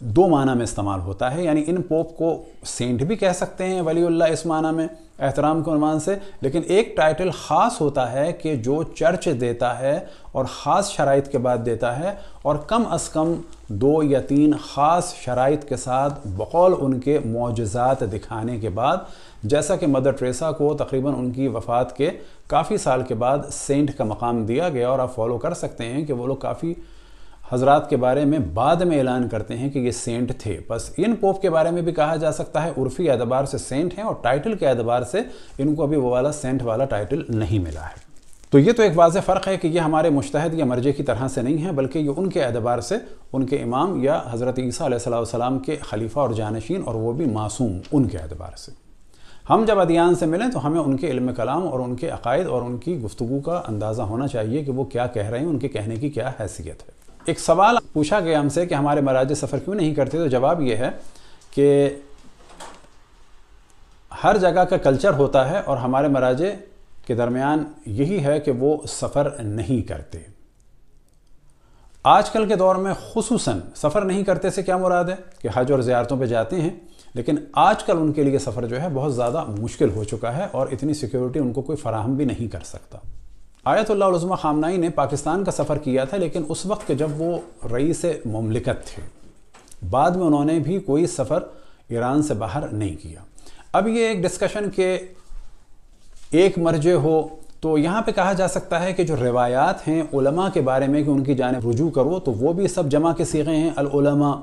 دو معنی میں استعمال ہوتا ہے، یعنی ان پوپ کو سینٹ بھی کہہ سکتے ہیں ولی اللہ اس معنی میں احترام کے عنوان سے، لیکن ایک ٹائٹل خاص ہوتا ہے کہ جو چرچ دیتا ہے اور خاص شرائط کے بعد دیتا ہے، اور کم از کم 2 یا 3 خاص شرائط کے ساتھ بقول ان کے معجزات دکھانے کے بعد، جیسا کہ مدر ٹریسا کو تقریباً ان کی وفات کے کافی سال کے بعد سینٹ کا مقام دیا گیا، اور آپ فالو کر سکتے ہیں کہ وہ لوگ کافی حضرات کے بارے میں بعد میں اعلان کرتے ہیں کہ یہ سینٹ تھے۔ بس ان پوپ کے بارے میں بھی کہا جا سکتا ہے عرفی اعتبار سے سینٹ ہیں، اور ٹائٹل کے اعتبار سے ان کو ابھی وہ والا سینٹ والا ٹائٹل نہیں ملا ہے۔ تو یہ تو ایک واضح فرق ہے کہ یہ ہمارے مجتہد یا مرجع کی طرح سے نہیں ہے، بلکہ یہ ان کے اعتبار سے ان کے امام یا حضرت عیسیٰ علیہ السلام کے خلیفہ اور جانشین، اور وہ بھی معصوم ان کے اعتبار سے۔ ہم جب ادیان سے ملیں تو ہمیں ان کے علم کلام اور ان کے عقائد اور ان کی گفتگو کا اندازہ ہونا چاہیے کہ وہ کیا کہہ رہے ہیں، ان کے کہنے کی کیا حیثیت ہے۔ ایک سوال پوچھا گیا ہم سے کہ ہمارے مراجع سفر کیوں نہیں کرتے، تو جواب یہ ہے کہ ہر جگہ کا کلچر ہوتا ہے، اور ہمارے مراجع کے درمیان یہی ہے کہ وہ سفر نہیں کرتے۔ آج کل کے دور میں خصوصاً سفر نہیں کرتے سے کیا مراد ہے کہ حج اور زیارتوں پہ جاتے ہیں، لیکن آج کل ان کے لیے سفر جو ہے بہت زیادہ مشکل ہو چکا ہے، اور اتنی سیکیورٹی ان کو کوئی فراہم بھی نہیں کر سکتا۔ آیت اللہ العظمیٰ خامنائی نے پاکستان کا سفر کیا تھا، لیکن اس وقت کہ جب وہ رئیس مملکت تھے، بعد میں انہوں نے بھی کوئی سفر ایران سے باہر نہیں کیا۔ اب یہ ایک ڈسکشن کہ ایک مرجع ہو، تو یہاں پہ کہا جا سکتا ہے کہ جو روایات ہیں علماء کے بارے میں کہ ان کی جانب رجوع کرو، تو وہ بھی سب جمع کے صیغے ہیں العلماء۔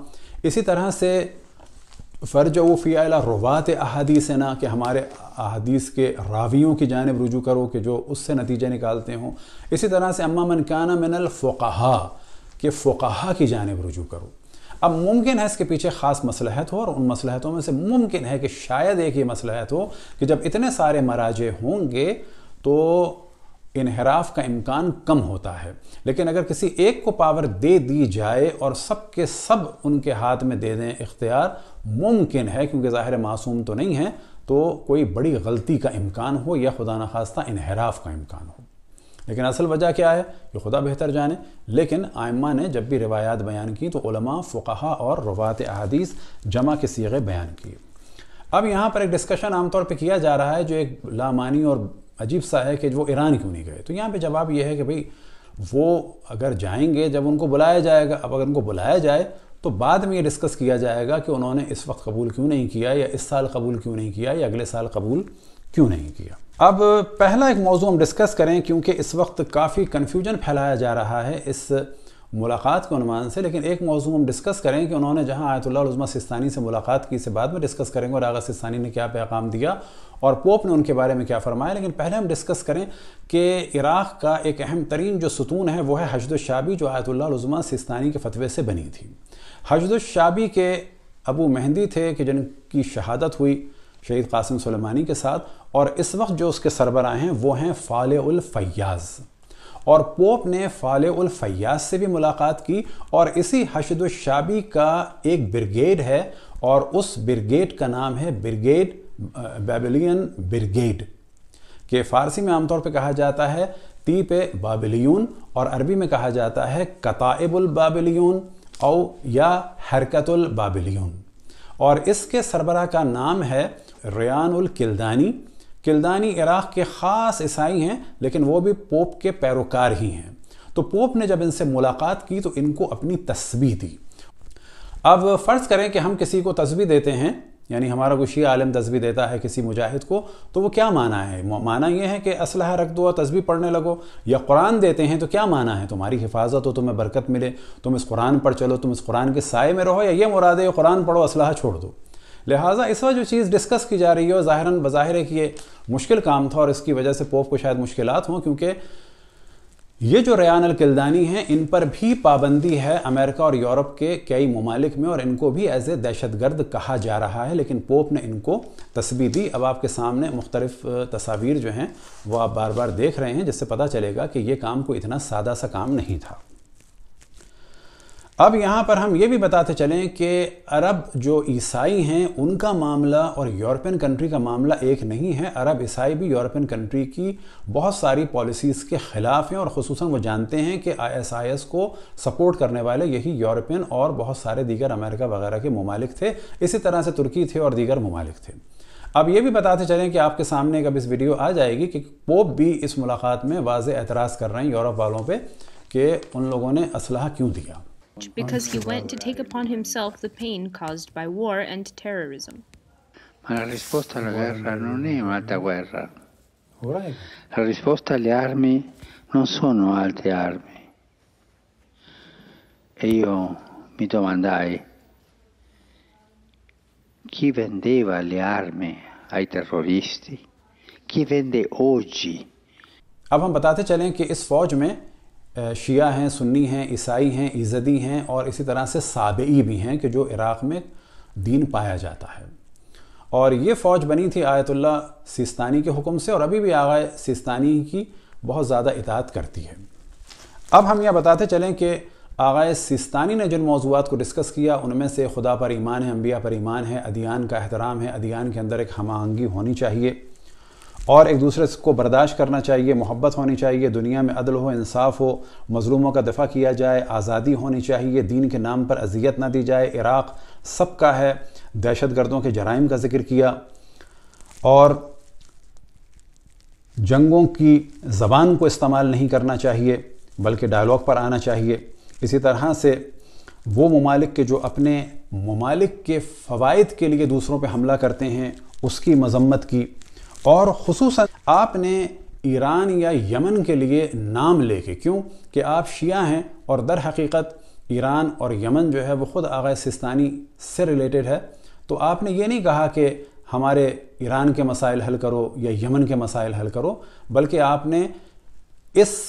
اسی طرح سے فرجعوا فی الی رواۃ احادیثنا کہ ہمارے احادیث کے راویوں کی جانب رجوع کرو کہ جو اس سے نتیجے نکالتے ہوں۔ اسی طرح سے اما من کان من الفقہاء کہ فقہاء کی جانب رجوع کرو۔ اب ممکن ہے اس کے پیچھے خاص مصلحت ہو، اور ان مصلحتوں میں سے ممکن ہے کہ شاید ایک یہ مصلحت ہو کہ جب اتنے سارے مراجع ہوں گے تو انحراف کا امکان کم ہوتا ہے، لیکن اگر کسی ایک کو پاور دے دی جائے اور سب کے سب ان کے ہاتھ میں دے دیں اختیار، ممکن ہے کیونکہ ظاہر معصوم تو نہیں ہے، تو کوئی بڑی غلطی کا امکان ہو یا خدا نخواستہ انحراف کا امکان ہو۔ لیکن اصل وجہ کیا ہے یہ خدا بہتر جانے، لیکن ائمہ نے جب بھی روایات بیان کی تو علماء، فقہاء اور رواۃ احادیث جمع کے صیغے بیان کیے۔ اب یہاں پر ایک ڈسکشن عام طور پہ کیا جا رہا ہے جو ایک لامعنی اور عجیب سا ہے کہ وہ ایران کیوں نہیں گئے، تو یہاں پہ جواب یہ ہے کہ بھئی وہ اگر جائیں گے جب ان کو بلایا جائے گا، اب اگر ان کو بلایا جائے تو بعد میں یہ ڈسکس کیا جائے گا کہ انہوں نے اس وقت قبول کیوں نہیں کیا، یا اس سال قبول کیوں نہیں کیا، یا اگلے سال قبول کیوں نہیں کیا۔ اب پہلا ایک موضوع ہم ڈسکس کریں، کیونکہ اس وقت کافی کنفیوژن پھیلایا جا رہا ہے اس ملاقات کے عنوان سے، لیکن ایک موضوع ہم ڈسکس کریں کہ انہوں نے جہاں آیت اللہ العظمیٰ سستانی سے ملاقات کی، اسے بعد میں ڈسکس کریں گے اور آغا سستانی نے کیا پیغام دیا اور پوپ نے ان کے بارے میں کیا فرمایا، لیکن پہلے ہم ڈسکس کریں کہ عراق کا ایک اہم ترین جو ستون ہے وہ ہے حشد الشعبی، جو آیت اللہ العظمیٰ سستانی کے فتوے سے بنی تھی۔ حشد الشعبی کے ابو مہندی تھے کہ جن کی شہادت ہوئی شہید قاسم سلیمانی کے ساتھ، اور اس وقت جو اس کے سربراہ ہیں وہ ہیں فالح الفیاض، اور پوپ نے فالح الفیاض سے بھی ملاقات کی، اور اسی حشد الشعبی کا ایک برگیڈ ہے، اور اس برگیڈ کا نام ہے برگیڈ بیبلین برگیڈ، کہ فارسی میں عام طور پہ کہا جاتا ہے تیپ بابلیون، اور عربی میں کہا جاتا ہے کتائب البابلیون او یا حرکت البابلیون، اور اس کے سربراہ کا نام ہے ریان الکلدانی۔ کلدانی عراق کے خاص عیسائی ہیں، لیکن وہ بھی پوپ کے پیروکار ہی ہیں۔ تو پوپ نے جب ان سے ملاقات کی تو ان کو اپنی تسبیح دی۔ اب فرض کریں کہ ہم کسی کو تسبیح دیتے ہیں، یعنی ہمارا کوئی شیعہ عالم تسبیح دیتا ہے کسی مجاہد کو، تو وہ کیا معنی ہے؟ معنی یہ ہے کہ اسلحہ رکھ دو اور تسبیح پڑھنے لگو، یا قرآن دیتے ہیں تو کیا معنی ہے؟ تمہاری حفاظت ہو، تمہیں برکت ملے، تم اس قرآن پر چلو، تم اس قرآن کے سائے میں رہو، یا یہ مراد ہے قرآن پڑھو اسلحہ چھوڑ دو؟ لہٰذا اس وقت جو چیز ڈسکس کی جا رہی ہے ظاہراً بظاہر ہے کہ یہ مشکل کام تھا، اور اس کی وجہ سے پوپ کو شاید مشکلات ہوں، کیونکہ یہ جو ریان الکلدانی ہیں ان پر بھی پابندی ہے امریکہ اور یورپ کے کئی ممالک میں، اور ان کو بھی ایز اے دہشت گرد کہا جا رہا ہے، لیکن پوپ نے ان کو تسبیح دی۔ اب آپ کے سامنے مختلف تصاویر جو ہیں وہ آپ بار بار دیکھ رہے ہیں، جس سے پتہ چلے گا کہ یہ کام کوئی اتنا سادہ سا کام نہیں تھا۔ اب یہاں پر ہم یہ بھی بتاتے چلیں کہ عرب جو عیسائی ہیں ان کا معاملہ اور یورپین کنٹری کا معاملہ ایک نہیں ہے. عرب عیسائی بھی یورپین کنٹری کی بہت ساری پالیسیز کے خلاف ہیں، اور خصوصاً وہ جانتے ہیں کہ ISIS کو سپورٹ کرنے والے یہی یورپین اور بہت سارے دیگر امریکہ وغیرہ کے ممالک تھے. اسی طرح سے ترکی تھے اور دیگر ممالک تھے. اب یہ بھی بتاتے چلیں کہ آپ کے سامنے اب اس ویڈیو آ جائے گی کہ پوپ بھی اس ملاقات میں واضح اعتراض کر رہے ہیں یورپ والوں پہ کہ ان لوگوں نے اسلحہ کیوں دیا. Because he went to take upon himself the pain caused by war and terrorism. Ma la risposta alla guerra non è un'altra guerra. La risposta alle armi non sono altre armi. E io mi domandai chi vendeva le armi ai terroristi? Chi vende oggi? اب ہم بتاتے چلیں کہ اس فوج میں شیعہ ہیں، سنی ہیں، عیسائی ہیں، ایزدی ہیں اور اسی طرح سے سابعی بھی ہیں کہ جو عراق میں دین پایا جاتا ہے. اور یہ فوج بنی تھی آیت اللہ سیستانی کے حکم سے، اور ابھی بھی آغا سیستانی کی بہت زیادہ اطاعت کرتی ہے. اب ہم یہ بتاتے چلیں کہ آغا سیستانی نے جن موضوعات کو ڈسکس کیا ان میں سے خدا پر ایمان ہے، انبیاء پر ایمان ہے، ادیان کا احترام ہے، ادیان کے اندر ایک ہم آہنگی ہونی چاہیے اور ایک دوسرے کو برداشت کرنا چاہیے، محبت ہونی چاہیے، دنیا میں عدل ہو، انصاف ہو، مظلوموں کا دفاع کیا جائے، آزادی ہونی چاہیے، دین کے نام پر اذیت نہ دی جائے، عراق سب کا ہے، دہشت گردوں کے جرائم کا ذکر کیا اور جنگوں کی زبان کو استعمال نہیں کرنا چاہیے بلکہ ڈائلاگ پر آنا چاہیے. اسی طرح سے وہ ممالک کے جو اپنے ممالک کے فوائد کے لیے دوسروں پہ حملہ کرتے ہیں اس کی مذمت کی، اور خصوصاً آپ نے ایران یا یمن کے لیے نام لے کے، کیوں کہ آپ شیعہ ہیں اور در حقیقت ایران اور یمن جو ہے وہ خود آغا سیستانی سے ریلیٹڈ ہے، تو آپ نے یہ نہیں کہا کہ ہمارے ایران کے مسائل حل کرو یا یمن کے مسائل حل کرو، بلکہ آپ نے اس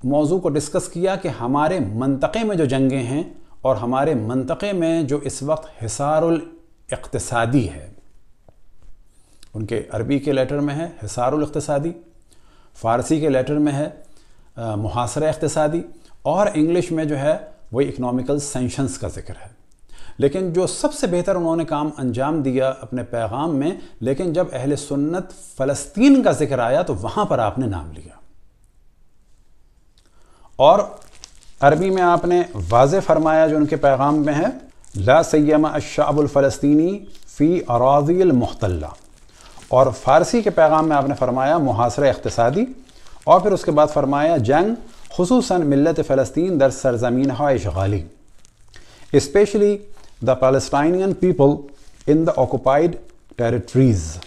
موضوع کو ڈسکس کیا کہ ہمارے منطقے میں جو جنگیں ہیں اور ہمارے منطقے میں جو اس وقت حصار الاقتصادی ہے، ان کے عربی کے لیٹر میں ہے حصار الاقتصادی، فارسی کے لیٹر میں ہے محاصرہ اقتصادی، اور انگلش میں جو ہے وہی اکنامیکل سینکشنز کا ذکر ہے. لیکن جو سب سے بہتر انہوں نے کام انجام دیا اپنے پیغام میں، لیکن جب اہل سنت فلسطین کا ذکر آیا تو وہاں پر آپ نے نام لیا، اور عربی میں آپ نے واضح فرمایا جو ان کے پیغام میں ہے لا سیما الشعب الفلسطینی فی اراضی المحتلہ، اور فارسی کے پیغام میں آپ نے فرمایا محاصرہ اقتصادی، اور پھر اس کے بعد فرمایا جنگ خصوصاً ملت فلسطین در سرزمین ہائے اشغالی، especially the Palestinian people in the occupied territories.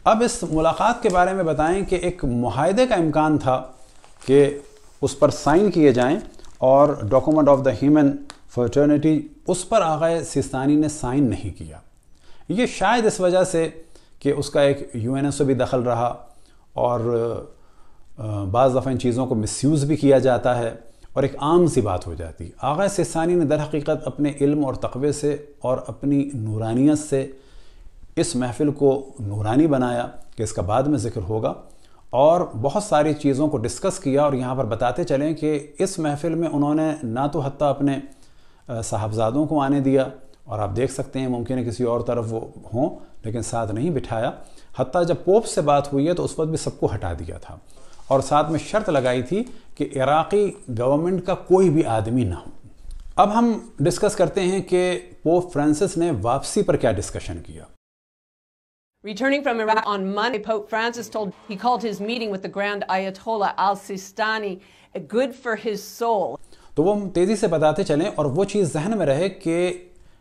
اب اس ملاقات کے بارے میں بتائیں کہ ایک معاہدے کا امکان تھا کہ اس پر سائن کیے جائیں، اور document of the human fraternity اس پر آغا سیستانی نے سائن نہیں کیا. یہ شاید اس وجہ سے کہ اس کا ایک UNSO بھی دخل رہا، اور بعض دفعہ ان چیزوں کو مس یوز بھی کیا جاتا ہے اور ایک عام سی بات ہو جاتی. آغا سیستانی نے در حقیقت اپنے علم اور تقوی سے اور اپنی نورانیت سے اس محفل کو نورانی بنایا کہ اس کا بعد میں ذکر ہوگا، اور بہت ساری چیزوں کو ڈسکس کیا. اور یہاں پر بتاتے چلیں کہ اس محفل میں انہوں نے نہ تو حتیٰ اپنے صاحبزادوں کو آنے دیا، اور آپ دیکھ سکتے ہیں ممکن ہے کسی اور طرف وہ ہوں لیکن ساتھ نہیں بٹھایا، حتیٰ جب پوپ سے بات ہوئی ہے تو اس وقت بھی سب کو ہٹا دیا تھا، اور ساتھ میں شرط لگائی تھی کہ عراقی گورنمنٹ کا کوئی بھی آدمی نہ ہو. اب ہم ڈسکس کرتے ہیں کہ پوپ فرانسس نے واپسی پر کیا ڈسکشن کیا. Returning from Iraq on Monday, Pope Francis called his meeting with the Grand Ayatollah al-Sistani good for his soul. تو وہ تیزی سے بتاتے چلیں اور وہ چیز ذہن میں رہے کہ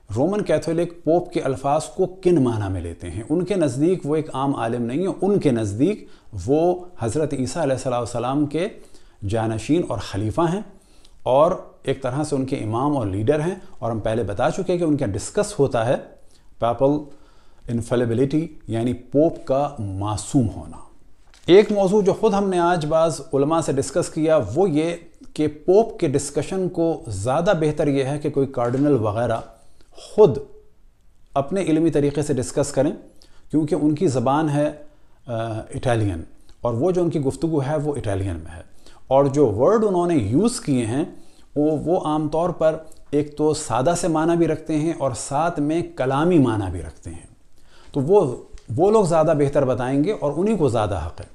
رومن کیتھولک پوپ کے الفاظ کو کن معنی میں لیتے ہیں. ان کے نزدیک وہ ایک عام عالم نہیں ہے، ان کے نزدیک وہ حضرت عیسیٰ علیہ السلام کے جانشین اور خلیفہ ہیں، اور ایک طرح سے ان کے امام اور لیڈر ہیں. اور ہم پہلے بتا چکے کہ ان کا ڈسکس ہوتا ہے پیپل انفیلیبلٹی، یعنی پوپ کا معصوم ہونا. ایک موضوع جو خود ہم نے آج بعض علماء سے ڈسکس کیا وہ یہ کہ پوپ کے ڈسکشن کو زیادہ بہتر یہ ہے کہ کوئی کارڈنل وغیرہ خود اپنے علمی طریقے سے ڈسکس کریں، کیونکہ ان کی زبان ہے اٹالین، اور وہ جو ان کی گفتگو ہے وہ اٹالین میں ہے. اور جو ورڈ انہوں نے یوز کیے ہیں وہ عام طور پر ایک تو سادہ سے معنی بھی رکھتے ہیں اور ساتھ میں کلامی معنی بھی رکھتے ہیں. تو وہ لوگ زیادہ بہتر بتائیں گے اور انہی کو زیادہ حق ہے.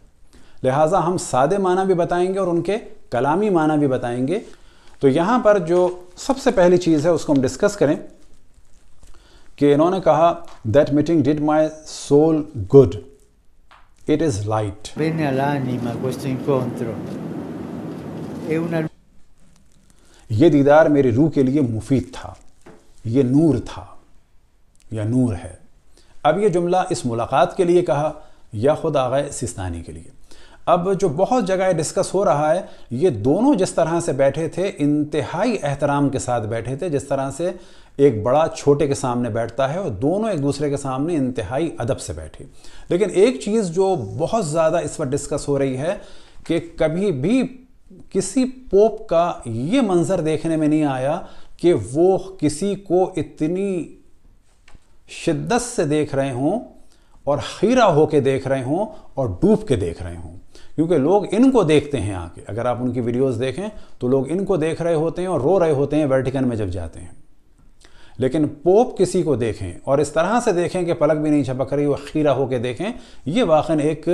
لہٰذا ہم سادے معنی بھی بتائیں گے اور ان کے کلامی معنی بھی بتائیں گے. تو یہاں پر جو سب سے پہلی چیز ہے اس کو ہم ڈسکس کریں کہ انہوں نے کہا that meeting did my soul good. It is light. Bene all'anima questo incontro. È una یہ دیدار میری روح کے لیے مفید تھا. یہ نور تھا یا نور ہے. اب یہ جملہ اس ملاقات کے لیے کہا یا خود آغا سیستانی کے لیے. اب جو بہت جگہ ڈسکس ہو رہا ہے یہ دونوں جس طرح سے بیٹھے تھے انتہائی احترام کے ساتھ بیٹھے تھے, جس طرح سے ایک بڑا چھوٹے کے سامنے بیٹھتا ہے, اور دونوں ایک دوسرے کے سامنے انتہائی ادب سے بیٹھے. لیکن ایک چیز جو بہت زیادہ اس وقت ڈسکس ہو رہی ہے کہ کبھی بھی کسی پوپ کا یہ منظر دیکھنے میں نہیں آیا کہ وہ کسی کو اتنی شدت سے دیکھ رہے ہوں اور خیرہ ہو کے دیکھ رہے ہوں اور ڈوب کے دیکھ رہے ہوں. کیونکہ لوگ ان کو دیکھتے ہیں آکے, اگر آپ ان کی ویڈیوز دیکھیں تو لوگ ان کو دیکھ رہے ہوتے ہیں اور رو رہے ہوتے ہیں ویٹیکن میں جب جاتے ہیں. لیکن پوپ کسی کو دیکھیں اور اس طرح سے دیکھیں کہ پلک بھی نہیں جھپک رہی, وہ خیرہ ہو کے دیکھیں, یہ واقعاً ایک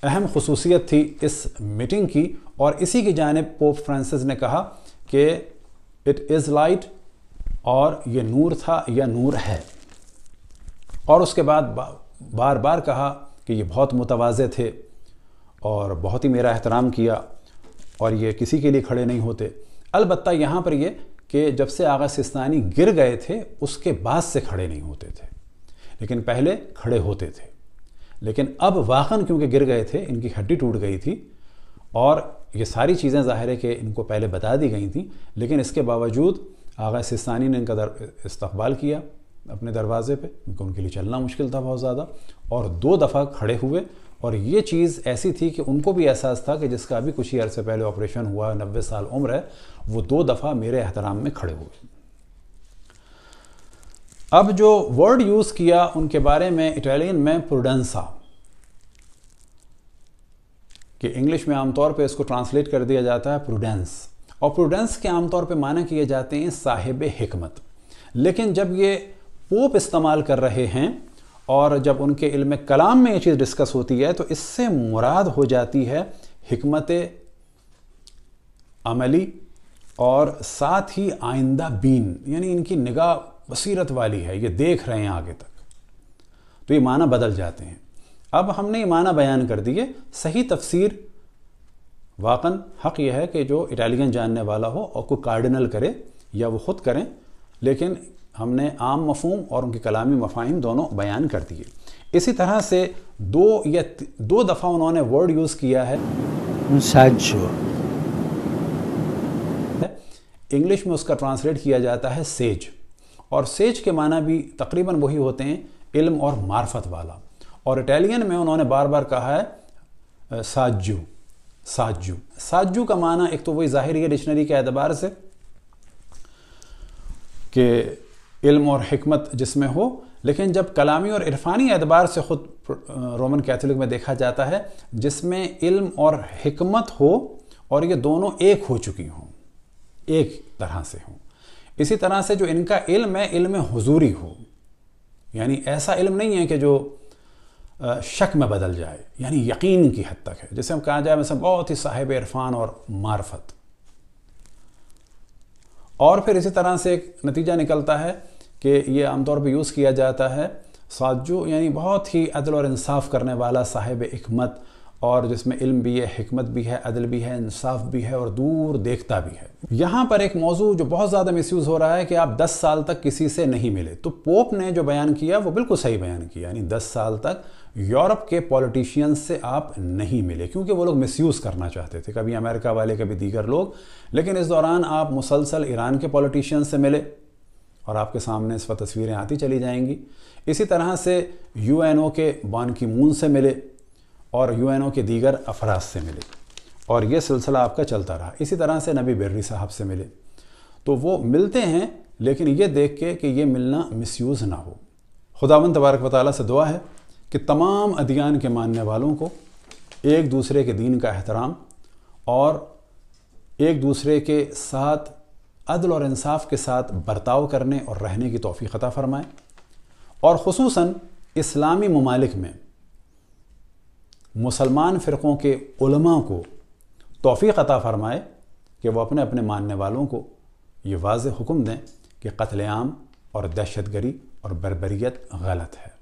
اہم خصوصیت تھی اس میٹنگ کی. اور اسی کی جانب پوپ فرانسس نے کہا کہ اٹ از لائٹ, اور یہ نور تھا یا نور ہے. اور اس کے بعد بار بار کہا کہ یہ بہت متواضع تھے اور بہت ہی میرا احترام کیا اور یہ کسی کے لیے کھڑے نہیں ہوتے. البتہ یہاں پر یہ کہ جب سے آغا سیستانی گر گئے تھے اس کے بعد سے کھڑے نہیں ہوتے تھے, لیکن پہلے کھڑے ہوتے تھے. لیکن اب واقعاً کیونکہ گر گئے تھے, ان کی ہڈی ٹوٹ گئی تھی, اور یہ ساری چیزیں ظاہر ہے کہ ان کو پہلے بتا دی گئی تھیں, لیکن اس کے باوجود آغا سیستانی نے ان کا استقبال کیا اپنے دروازے پہ, کیونکہ ان کے لیے چلنا مشکل تھا بہت زیادہ, اور 2 دفعہ کھڑے ہوئے. اور یہ چیز ایسی تھی کہ ان کو بھی احساس تھا کہ جس کا ابھی کچھ ہی عرصے پہلے آپریشن ہوا, 90 سال عمر ہے, وہ 2 دفعہ میرے احترام میں کھڑے ہوئے. اب جو ورڈ یوز کیا ان کے بارے میں اٹالین میں پروڈنسا, کہ انگلش میں عام طور پہ اس کو ٹرانسلیٹ کر دیا جاتا ہے پروڈنس, اور پروڈنس کے عام طور پہ معنی کیے جاتے ہیں صاحب حکمت. لیکن جب یہ پوپ استعمال کر رہے ہیں اور جب ان کے علم کلام میں یہ چیز ڈسکس ہوتی ہے تو اس سے مراد ہو جاتی ہے حکمت عملی اور ساتھ ہی آئندہ بین, یعنی ان کی نگاہ بصیرت والی ہے, یہ دیکھ رہے ہیں آگے تک. تو یہ معنی بدل جاتے ہیں. اب ہم نے یہ معنی بیان کر دیے. صحیح تفسیر واقعاً حق یہ ہے کہ جو اٹالین جاننے والا ہو اور کوئی کارڈنل کرے یا وہ خود کریں, لیکن ہم نے عام مفہوم اور ان کی کلامی مفاہیم دونوں بیان کر دیے. اسی طرح سے 2 دفعہ انہوں نے ورڈ یوز کیا ہے un saggio. انگلش میں اس کا ٹرانسلیٹ کیا جاتا ہے سیج, اور سیج کے معنی بھی تقریباً وہی ہوتے ہیں, علم اور معرفت والا. اور اٹالین میں انہوں نے بار بار کہا ہے ساجو. ساجو کا معنی ایک تو وہی ظاہری ہے ڈکشنری کے اعتبار سے کہ علم اور حکمت جس میں ہو, لیکن جب کلامی اور عرفانی اعتبار سے خود رومن کیتھولک میں دیکھا جاتا ہے جس میں علم اور حکمت ہو اور یہ دونوں ایک ہو چکی ہوں, ایک طرح سے ہوں. اسی طرح سے جو ان کا علم ہے علم حضوری ہو, یعنی ایسا علم نہیں ہے کہ جو شک میں بدل جائے, یعنی یقین کی حد تک ہے, جسے ہم کہا جائے مثلا بہت ہی صاحب عرفان اور معرفت. اور پھر اسی طرح سے ایک نتیجہ نکلتا ہے کہ یہ عام طور پہ یوز کیا جاتا ہے ساجو, یعنی بہت ہی عدل اور انصاف کرنے والا, صاحب حکمت, اور جس میں علم بھی ہے, حکمت بھی ہے, عدل بھی ہے, انصاف بھی ہے اور دور دیکھتا بھی ہے. یہاں پر ایک موضوع جو بہت زیادہ مس یوز ہو رہا ہے کہ آپ 10 سال تک کسی سے نہیں ملے. تو پوپ نے جو بیان کیا وہ بالکل صحیح بیان کیا, یعنی 10 سال تک یورپ کے پولیٹیشین سے آپ نہیں ملے, کیونکہ وہ لوگ مس یوز کرنا چاہتے تھے, کبھی امریکہ والے کبھی دیگر لوگ. لیکن اس دوران آپ مسلسل ایران کے پولیٹیشین سے ملے, اور آپ کے سامنے اس وقت تصویریں آتی چلی جائیں گی. اسی طرح سے UNO کے بان کی مون سے ملے اور UNO کے دیگر افراد سے ملے, اور یہ سلسلہ آپ کا چلتا رہا. اسی طرح سے نبی برری صاحب سے ملے. تو وہ ملتے ہیں لیکن یہ دیکھ کے کہ یہ ملنا مس یوز نہ ہو. خداوند تبارک و تعالیٰ سے دعا ہے کہ تمام ادیان کے ماننے والوں کو ایک دوسرے کے دین کا احترام اور ایک دوسرے کے ساتھ عدل اور انصاف کے ساتھ برتاؤ کرنے اور رہنے کی توفیق عطا فرمائے، اور خصوصاً اسلامی ممالک میں مسلمان فرقوں کے علماء کو توفیق عطا فرمائے کہ وہ اپنے اپنے ماننے والوں کو یہ واضح حکم دیں کہ قتل عام اور دہشت گری اور بربریت غلط ہے۔